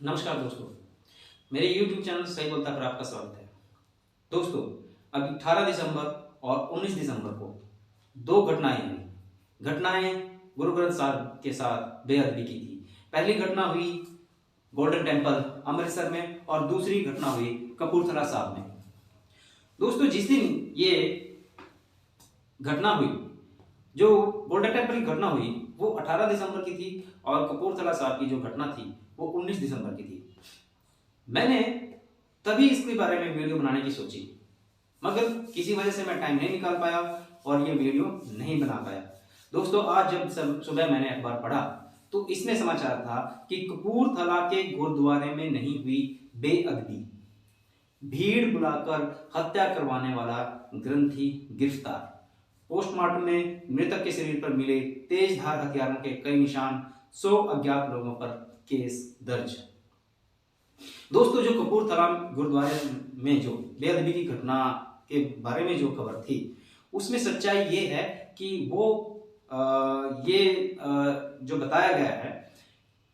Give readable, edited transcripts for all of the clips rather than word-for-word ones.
नमस्कार दोस्तों, मेरे YouTube चैनल सही बोलता पर आपका स्वागत है। दोस्तों, अभी 18 दिसंबर और 19 दिसंबर को दो घटनाएं हुई। घटनाएं गुरु ग्रंथ साहब के साथ बेअदबी की थी। पहली घटना हुई गोल्डन टेम्पल अमृतसर में और दूसरी घटना हुई कपूरथला साहब में। दोस्तों, जिस दिन ये घटना हुई, जो गोल्डन टेम्पल की घटना हुई वो 18 दिसंबर की थी और कपूरथला साहब की जो घटना थी वो 19 दिसंबर की थी। मैंने तभी इसके बारे में वीडियो बनाने की सोची, मगर किसी वजह से मैं टाइम नहीं निकाल पाया और ये वीडियो नहीं बना पाया। दोस्तों, आज जब सुबह मैंने अखबार पढ़ा तो इसमें समाचार था कि कपूरथला के गुरुद्वारे में नहीं हुई बेअदबी, भीड़ बुलाकर हत्या करवाने वाला ग्रंथी गिरफ्तार, पोस्टमार्टम में मृतक के शरीर पर मिले तेज धार हथियारों के कई निशान, 100 अज्ञात लोगों पर केस दर्ज। दोस्तों, जो कपूरथला गुरुद्वारे में जो बेअदबी की घटना के बारे में जो खबर थी उसमें सच्चाई ये है कि वो जो बताया गया है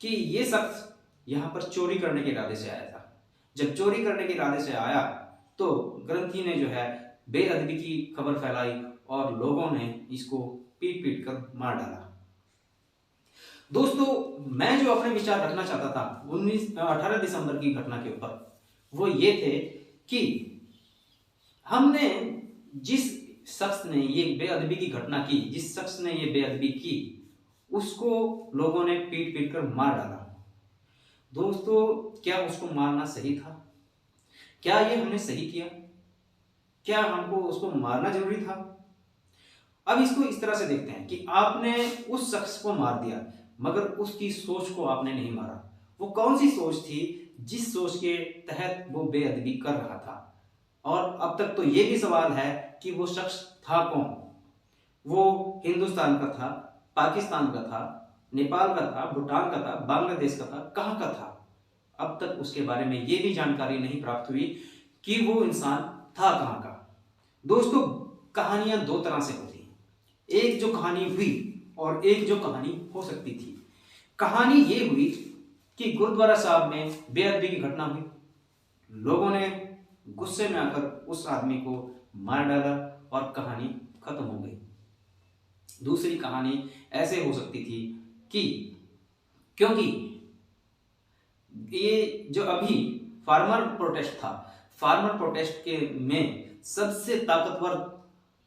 कि ये शख्स यहाँ पर चोरी करने के इरादे से आया था। जब चोरी करने के इरादे से आया तो ग्रंथी ने जो है बेअदबी की खबर फैलाई और लोगों ने इसको पीट पीट कर मार डाला। दोस्तों, मैं जो अपने विचार रखना चाहता था 18 दिसंबर की घटना के ऊपर वो ये थे कि हमने जिस शख्स ने ये बेअदबी की घटना की, जिस शख्स ने ये बेअदबी की, उसको लोगों ने पीट पीट कर मार डाला। दोस्तों, क्या उसको मारना सही था? क्या ये हमने सही किया? क्या हमको उसको मारना जरूरी था? अब इसको इस तरह से देखते हैं कि आपने उस शख्स को मार दिया मगर उसकी सोच को आपने नहीं मारा। वो कौन सी सोच थी जिस सोच के तहत वो बेअदबी कर रहा था? और अब तक तो ये भी सवाल है कि वो शख्स था कौन? वो हिंदुस्तान का था, पाकिस्तान का था, नेपाल का था, भूटान का था, बांग्लादेश का था, कहाँ का था? अब तक उसके बारे में ये भी जानकारी नहीं प्राप्त हुई कि वो इंसान था कहाँ का। दोस्तों, कहानियां दो तरह से होती हैं, एक जो कहानी हुई और एक जो कहानी हो सकती थी। कहानी ये हुई कि गुरुद्वारा साहब में बेअदबी की घटना हुई, लोगों ने गुस्से में आकर उस आदमी को मार डाला और कहानी खत्म हो गई। दूसरी कहानी ऐसे हो सकती थी कि क्योंकि ये जो अभी फार्मर प्रोटेस्ट था, फार्मर प्रोटेस्ट के में सबसे ताकतवर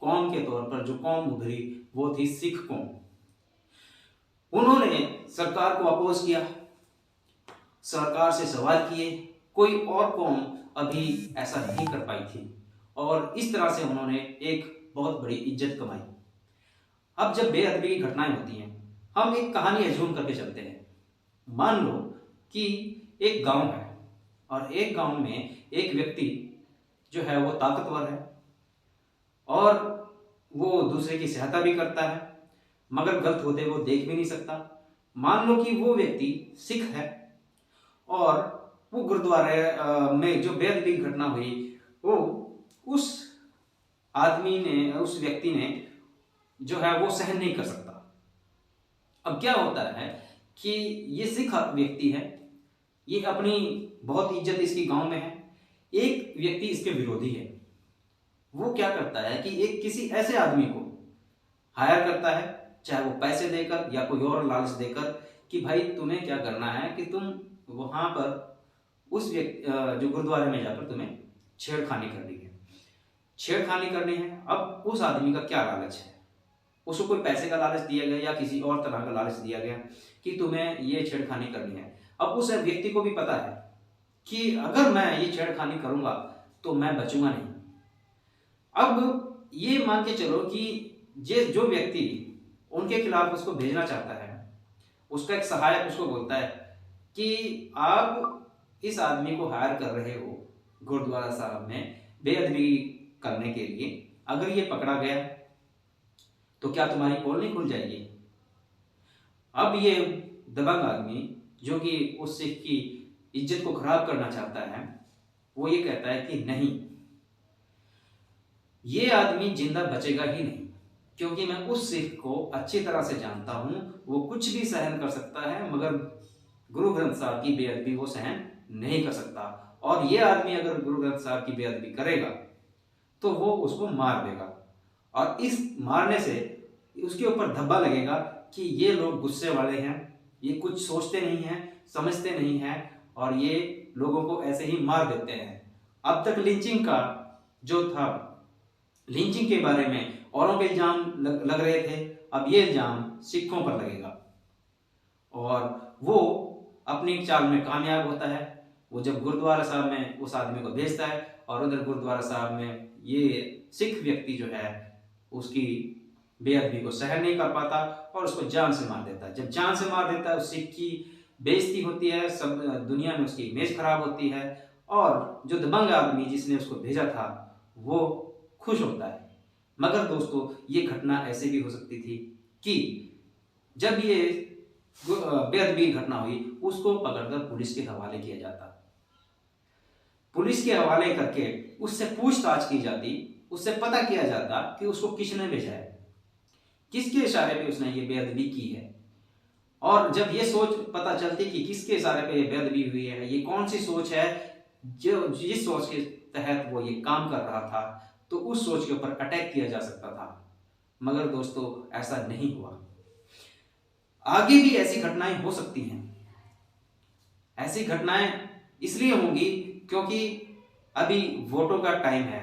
कौम के तौर पर जो कौम उभरी वो थी सिख कौम। उन्होंने सरकार को अपोज किया, सरकार से सवाल किए, कोई और कौम अभी ऐसा नहीं कर पाई थी और इस तरह से उन्होंने एक बहुत बड़ी इज्जत कमाई। अब जब बेअदबी की घटनाएं होती हैं, हम एक कहानी एज्यूम करके चलते हैं। मान लो कि एक गांव है और एक गांव में एक व्यक्ति जो है वो ताकतवर है और वो दूसरे की सहायता भी करता है, मगर गलत होते वो देख भी नहीं सकता। मान लो कि वो व्यक्ति सिख है और वो गुरुद्वारे में जो बेअदबी की घटना हुई वो उस आदमी ने, उस व्यक्ति ने जो है वो सहन नहीं कर सकता। अब क्या होता है कि ये सिख व्यक्ति है, ये अपनी बहुत इज्जत इसकी गांव में है, एक व्यक्ति इसके विरोधी है। वो क्या करता है कि एक किसी ऐसे आदमी को हायर करता है, चाहे वो पैसे देकर या कोई और लालच देकर, कि भाई तुम्हें क्या करना है कि तुम वहां पर उस व्यक्ति जो गुरुद्वारे में जाकर तुम्हें छेड़खानी करनी है, छेड़खानी करनी है। अब उस आदमी का क्या लालच है? उसको कोई पैसे का लालच दिया गया या किसी और तरह का लालच दिया गया कि तुम्हें ये छेड़खानी करनी है। अब उस व्यक्ति को भी पता है कि अगर मैं ये छेड़खानी करूंगा तो मैं बचूंगा नहीं। अब ये मान के चलो कि जो व्यक्ति उनके खिलाफ उसको भेजना चाहता है, उसका एक सहायक उसको बोलता है कि आप इस आदमी को हायर कर रहे हो गुरुद्वारा साहब में बेअदबी करने के लिए, अगर ये पकड़ा गया तो क्या तुम्हारी पोल नहीं खुल जाएगी? अब ये दबंग आदमी जो कि उस सिख की इज्जत को खराब करना चाहता है, वो ये कहता है कि नहीं, ये आदमी जिंदा बचेगा ही नहीं, क्योंकि मैं उस सिख को अच्छी तरह से जानता हूं, वो कुछ भी सहन कर सकता है मगर गुरु ग्रंथ साहब की बेअदबी वो सहन नहीं कर सकता। और ये आदमी अगर गुरु ग्रंथ साहब की बेअदबी करेगा तो वो उसको मार देगा, और इस मारने से उसके ऊपर धब्बा लगेगा कि ये लोग गुस्से वाले हैं, ये कुछ सोचते नहीं हैं, समझते नहीं हैं, और ये लोगों को ऐसे ही मार देते हैं। अब तक लिंचिंग का जो था, लिंचिंग के बारे में औरों पे इल्जाम लग रहे थे, अब ये इल्जाम सिखों पर लगेगा, और वो अपनी चाल में कामयाब होता है। वो जब गुरुद्वारा साहब में उस आदमी को भेजता है, और उधर गुरुद्वारा साहब में ये सिख व्यक्ति जो है उसकी बेअदबी को सहन नहीं कर पाता और उसको जान से मार देता है। जब जान से मार देता है, उस सिख की बेइज्जती होती है, सब दुनिया में उसकी इमेज खराब होती है, और जो दबंग आदमी जिसने उसको भेजा था वो खुश होता है। मगर दोस्तों, ये घटना ऐसे भी हो सकती थी कि जब ये बेअदबी घटना हुई, उसको पकड़कर पुलिस के हवाले किया जाता, पुलिस के हवाले करके उससे पूछताछ की जाती, उससे पता किया जाता कि उसको किसने भेजा है, किसके इशारे पे उसने ये बेअदबी की है। और जब ये सोच पता चलती कि किसके इशारे पे ये बेअदबी हुई है, ये कौन सी सोच है जो जिस सोच के तहत वो ये काम कर रहा था, तो उस सोच के ऊपर अटैक किया जा सकता था। मगर दोस्तों, ऐसा नहीं हुआ। आगे भी ऐसी घटनाएं हो सकती हैं। ऐसी घटनाएं इसलिए होंगी क्योंकि अभी वोटों का टाइम है,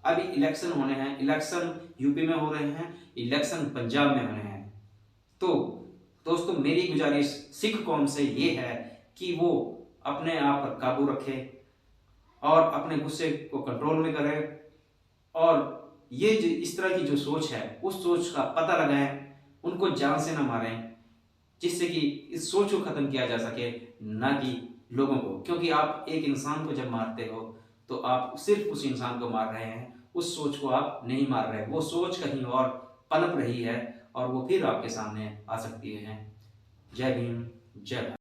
अभी इलेक्शन होने हैं, इलेक्शन यूपी में हो रहे हैं, इलेक्शन पंजाब में होने हैं। तो दोस्तों, मेरी गुजारिश सिख कौम से ये है कि वो अपने आप पर काबू रखे और अपने गुस्से को कंट्रोल में करे, और ये जो इस तरह की जो सोच है उस सोच का पता लगाएं, उनको जान से ना मारें, जिससे कि इस सोच को खत्म किया जा सके, ना कि लोगों को। क्योंकि आप एक इंसान को जब मारते हो तो आप सिर्फ उस इंसान को मार रहे हैं, उस सोच को आप नहीं मार रहे। वो सोच कहीं और पनप रही है और वो फिर आपके सामने आ सकती है। जय भीम, जय भारत।